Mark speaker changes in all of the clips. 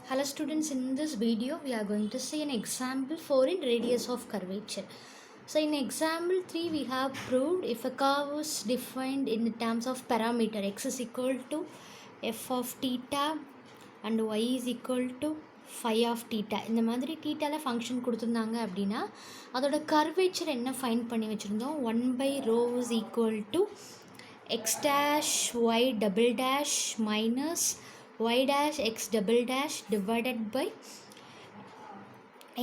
Speaker 1: Hello students, in this video we are going to see an example 4 in radius of curvature. So in example 3 we have proved if a curve is defined in terms of parameter x is equal to f of theta and y is equal to phi of theta. இந்த மாதிரி தீட்டாவில் function கொடுத்துருந்தாங்க அப்படின்னா அதோட curvature என்ன find பண்ணி வச்சுருந்தோம் 1/ρ is equal to x dash y double dash minus y dash x double dash divided by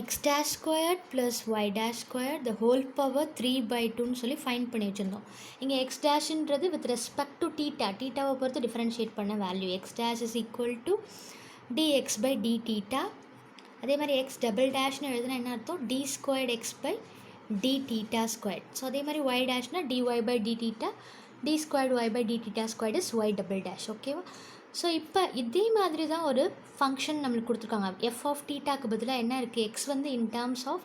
Speaker 1: x dash squared plus y dash squared the whole power 3/2 ன்னு சொல்லி ஃபைண்ட் பண்ணி வச்சுருந்தோம். இங்கே எக்ஸ் டேஷ்ன்றது வித் ரெஸ்பெக்ட் டு டீட்டாவை பொறுத்து differentiate பண்ண value X dash is equal to dx by d theta. அதே மாதிரி X double டேஷ்னு எழுதுனா என்ன அர்த்தம் d squared x by d theta squared. So அதே மாதிரி ஒய் டேஷ்னா dy by d theta, d squared y by d theta squared is y double dash. ஓகேவா? So இப்போ இதே மாதிரி தான் ஒரு ஃபங்க்ஷன் நம்மளுக்கு கொடுத்துருக்காங்க. எஃப் ஆஃப் டீட்டாக்கு பதிலாக என்ன இருக்குது, எக்ஸ் வந்து இன் டேர்ம்ஸ் ஆஃப்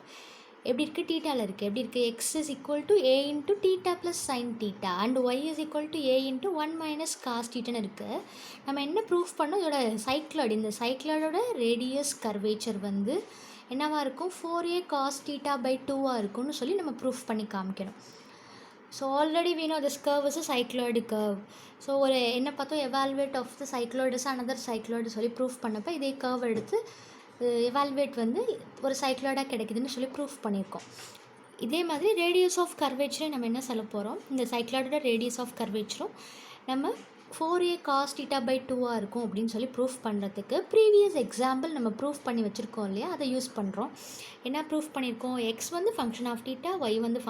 Speaker 1: எப்படி இருக்குது டீட்டாவில் இருக்குது. எப்படி இருக்குது, X is equal to A into theta plus sine theta and Y is equal to A into 1 minus cos டீட்டான்னு இருக்குது. நம்ம என்ன ப்ரூஃப் பண்ணோம், இதோட சைக்ளாய்டு, இந்த சைக்ளாய்டோட ரேடியஸ் கர்வேச்சர் வந்து என்னவாக இருக்கும் 4a cos theta by 2ஆக இருக்கும்னு சொல்லி நம்ம ப்ரூஃப் பண்ணி காமிக்கணும். So already we know this curve is a cycloid curve. So ஒரு என்ன பார்த்தோம், evolute of the cycloid is another cycloid சொல்லி ப்ரூஃப் பண்ணப்போ இதே கர்வ் எடுத்து எவால்வேட் வந்து ஒரு சைக்ளாய்டாக கிடைக்குதுன்னு சொல்லி ப்ரூஃப் பண்ணியிருக்கோம். இதே மாதிரி ரேடியஸ் ஆஃப் கர்வேச்சரை நம்ம என்ன சொல்ல போகிறோம், இந்த சைக்ளாய்டோட ரேடியஸ் ஆஃப் கர்வேச்சரும் நம்ம 4a cos theta by 2ஆக இருக்கும் அப்படின்னு சொல்லி ப்ரூஃப் பண்ணுறதுக்கு ப்ரீவியஸ் எக்ஸாம்பிள் நம்ம ப்ரூஃப் பண்ணி வச்சுருக்கோம் இல்லையா, அதை யூஸ் பண்ணுறோம். என்ன ப்ரூஃப் பண்ணியிருக்கோம், எக்ஸ் வந்து ஃபங்க்ஷன் ஆஃப் டீட்டா, ஒய் வந்து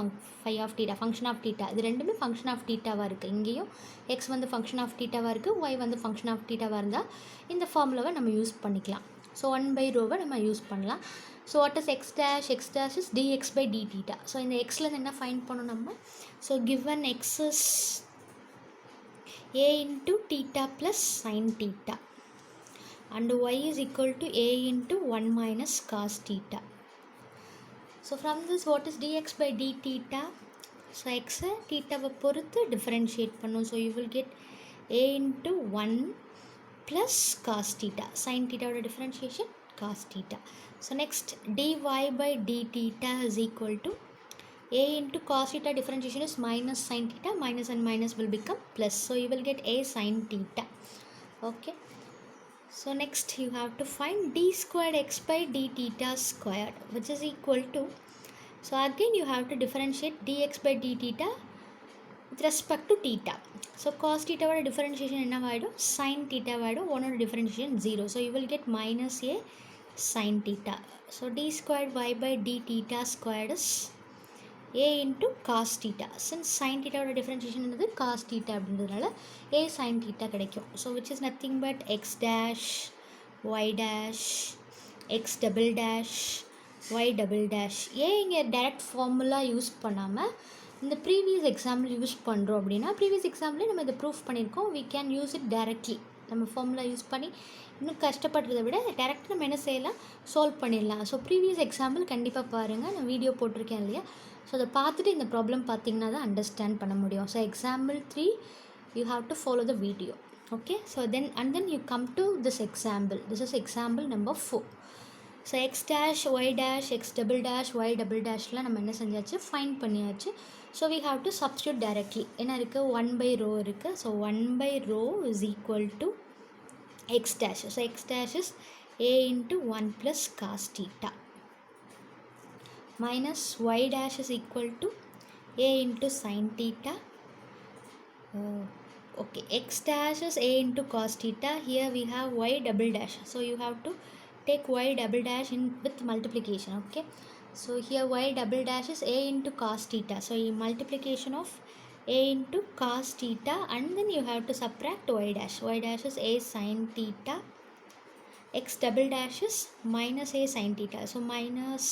Speaker 1: phi of theta, function of theta, இது ரெண்டுமே ஃபங்க்ஷன் ஆஃப் டீட்டாவாக இருக்குது. இங்கேயும் எக்ஸ் வந்து ஃபங்க்ஷன் ஆஃப் டீட்டாவாக இருக்குது, ஒய் வந்து ஃபங்க்ஷன் ஆஃப் டீட்டாவாக இருந்தால் இந்த ஃபார்முலாவை நம்ம யூஸ் பண்ணிக்கலாம். ஸோ 1/ρவை நம்ம யூஸ் பண்ணலாம். So what is X dash is dx by d theta. So இந்த எக்ஸில் என்ன ஃபைண்ட் பண்ணணும் நம்ம. So given x is a into theta plus sin theta and y is equal to a into 1 minus cos theta. So from this what is dx by d theta? So x theta பொறுத்து differentiate பண்ணும். So you will get a into 1 plus cos theta. Sin theta ஓட differentiation cos theta. So next dy by d theta is equal to a into cos theta differentiation is minus sin theta, minus and minus will become plus. So you will get a sin theta. Okay. So next you have to find d squared x by d theta squared which is equal to, so again you have to differentiate dx by d theta with respect to theta. So cos theta ஓட differentiation என்ன ஆகிடும், sin theta ஆகிடும், ஒன்னோட differentiation 0. So you will get minus a sin theta. So d squared y by d theta squared is a into cos theta. Since sin theta ஓட differentiation என்னது cos theta அப்படின்றதுனால a sin theta கிடைக்கும். So which is nothing but x dash y dash x double dash y double dash. ஏன் இங்கே direct formula use பண்ணாமல் இந்த previous example use பண்ணுறோம் அப்படின்னா, ப்ரீவியஸ் எக்ஸாம்பிளே நம்ம இதை ப்ரூஃப் பண்ணியிருக்கோம். we can use it directly. நம்ம ஃபார்முலா யூஸ் பண்ணி இன்னும் கஷ்டப்படுறதை விட டேரெக்டாக நம்ம என்ன செய்யலாம், சால்வ் பண்ணிடலாம். ஸோ ப்ரீவியஸ் எக்ஸாம்பிள் கண்டிப்பாக பாருங்கள், நான் வீடியோ போட்டிருக்கேன் இல்லையா. ஸோ அதை பார்த்துட்டு இந்த ப்ராப்ளம் பார்த்தீங்கன்னா தான் அண்டர்ஸ்டாண்ட் பண்ண முடியும். So example 3 you have to follow the video. Okay, so then you come to this example. This is example number 4. So x dash y dash x double dash y double dashலாம் நம்ம என்ன செஞ்சாச்சு, find பண்ணியாச்சு. So we have to substitute directly. என்ன இருக்குது, 1/ρ இருக்குது. So 1/ρ is equal to x dash. So x dash is a into 1 plus cos theta minus y dash is equal to a into sin theta. Okay, x dash is a into cos theta. Here we have y double dash. So you have to take y double dash in with multiplication. Okay, so here y double dash is a into cos theta. So in multiplication of a into cos theta and then you have to subtract y dash. Y dash is a sin theta. X double dash is minus a sin theta. So minus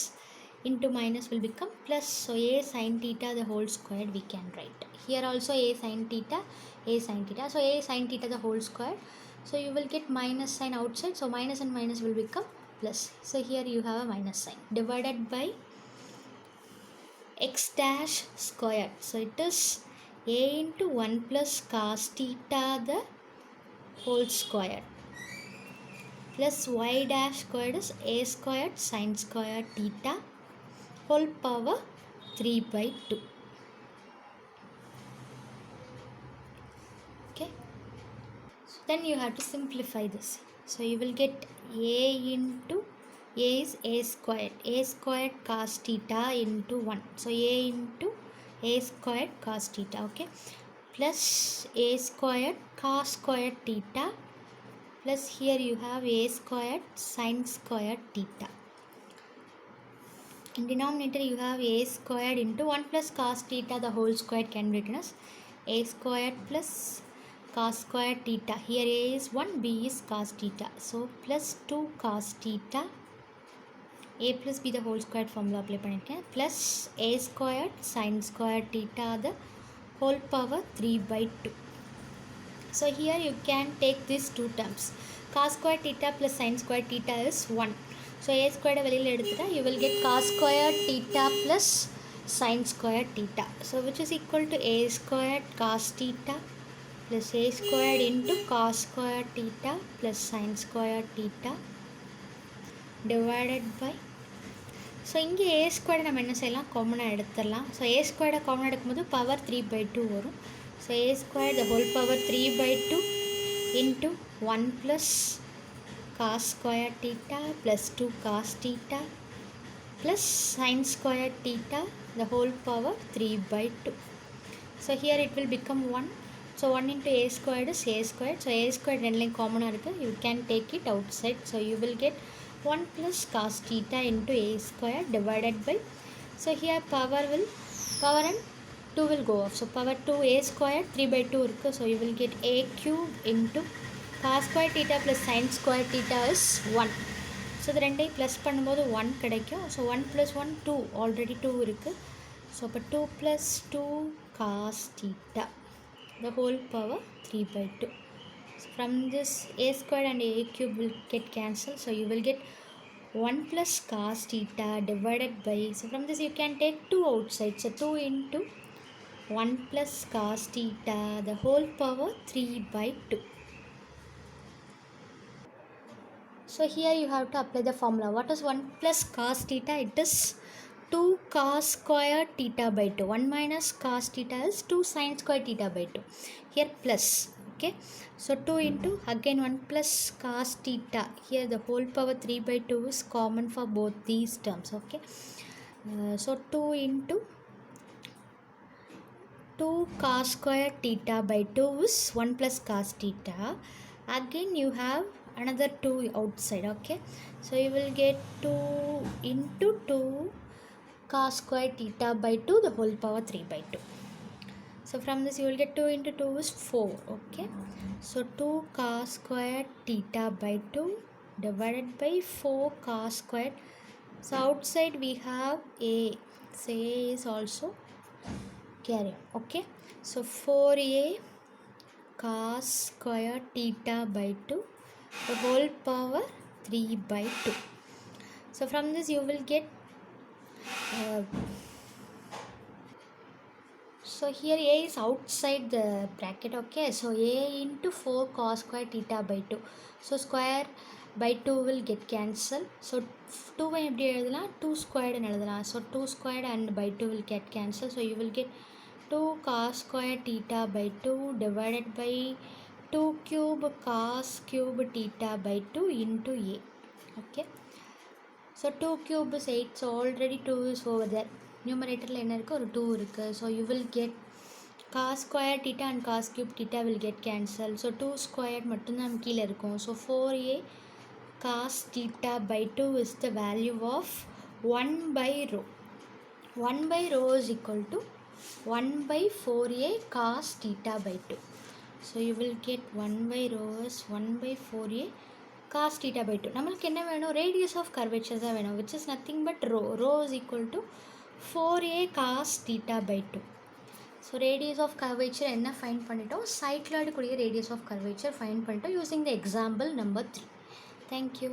Speaker 1: into minus will become plus. So a sin theta the whole squared we can write. Here also a sin theta, a sin theta. So a sin theta the whole square. So you will get minus sign outside. So minus and minus will become plus. So here you have a minus sign divided by x dash squared. So it is a into 1 plus cos theta the whole square. plus y dash squared is a squared sine squared theta whole power 3 by 2. Okay. So then you have to simplify this. So you will get a into a is a squared cos theta into 1. So a into a squared cos theta, okay, plus a squared cos squared theta plus here you have a squared sine squared theta. In denominator you have a squared into 1 plus cos theta the whole squared can be written as a squared plus cos squared theta. Here a is 1, b is cos theta. So plus 2 cos theta, a plus b the whole squared formula apply பண்ணிருக்கேன், plus a squared sin squared theta the whole power 3 by 2. So here you can take these two terms. Cos squared theta plus sin squared theta is 1. So a squared வெளியில் எடுத்துட்டா you will get cos squared theta plus sin squared theta. So which is equal to a squared cos theta plus a squared into cos squared theta plus sin squared theta divided by. So இங்கே ஏ ஸ்கொயர்டை நம்ம என்ன செய்யலாம், காமனாக எடுத்துடலாம். So ஏ ஸ்கொயர்டை காமனாக எடுக்கும்போது power 3/2 வரும். So a square the whole power 3/2 into 1 plus cos square theta plus 2 cos theta plus sine square theta the whole power 3/2. So here it will become 1. So 1 into a squared is a squared. So a squared ரெண்டுலேயும் காமனாக இருக்குது. You can take it outside. So you will get 1 plus cos theta into a square divided by, so here power and 2 will go off. So power 2 a square 3/2 irukku. So you will get a cube into cos square theta plus sin square theta is 1. So the ரெண்டை plus பண்ணும்போது 1 கிடைக்கும். So 1 plus 1 2, already 2 இருக்குது. So அப்போ 2 plus 2 cos theta the whole power 3/2. From this a squared and a cube will get cancelled. So you will get 1 plus cos theta divided by, so from this you can take 2 outside. So 2 into 1 plus cos theta the whole power 3/2. So here you have to apply the formula. What is 1 plus cos theta? It is 2 cos square theta by 2. 1 minus cos theta is 2 sin square theta by 2. Here plus. Okay, so 2 into again 1 plus cos theta. Here the whole power 3/2 is common for both these terms. Okay, so 2 into 2 cos square theta by 2 is 1 plus cos theta. Again you have another 2 outside. Okay, so you will get 2 into 2 cos square theta by 2 the whole power 3/2. So from this you will get 2 into 2 is 4. Okay, so 2 cos square theta by 2 divided by 4 cos square. So outside we have a, so a is also carry. Okay, so 4a cos square theta by 2 the whole power 3/2. So from this you will get so here a is outside the bracket. Okay, so a into 4 cos square theta by 2. So square by 2 will get cancelled. So 2 எப்படி எழுதலாம், 2 squared எழுதலாம். So 2 squared and by 2 will get cancelled. So you will get 2 cos square theta by 2 divided by 2 cube cos cube theta by 2 into a. Okay, so 2 cube is 8. So already 2 is over there. நியூமரேட்டரில் என்ன இருக்குது, ஒரு 2 இருக்குது. So you will get cos square theta and cos cube theta will get cancel. So 2 square மட்டும்தான் நம்ம கீழே இருக்கும். So 4a cos theta by 2 is the value of 1/ρ. 1/ρ is equal to 1/4a cos theta by 2. So you will get 1/ρ is 1/4a cos theta by 2. நம்மளுக்கு என்ன வேணும், radius of curvature தான் வேணும், which is nothing but rho. Rho is equal to 4a cos theta by 2. So radius of curvature என்ன find பண்ணிட்டோம், cycloid கூடிய radius of curvature find பண்ணிட்டோம் using the example number 3. Thank you.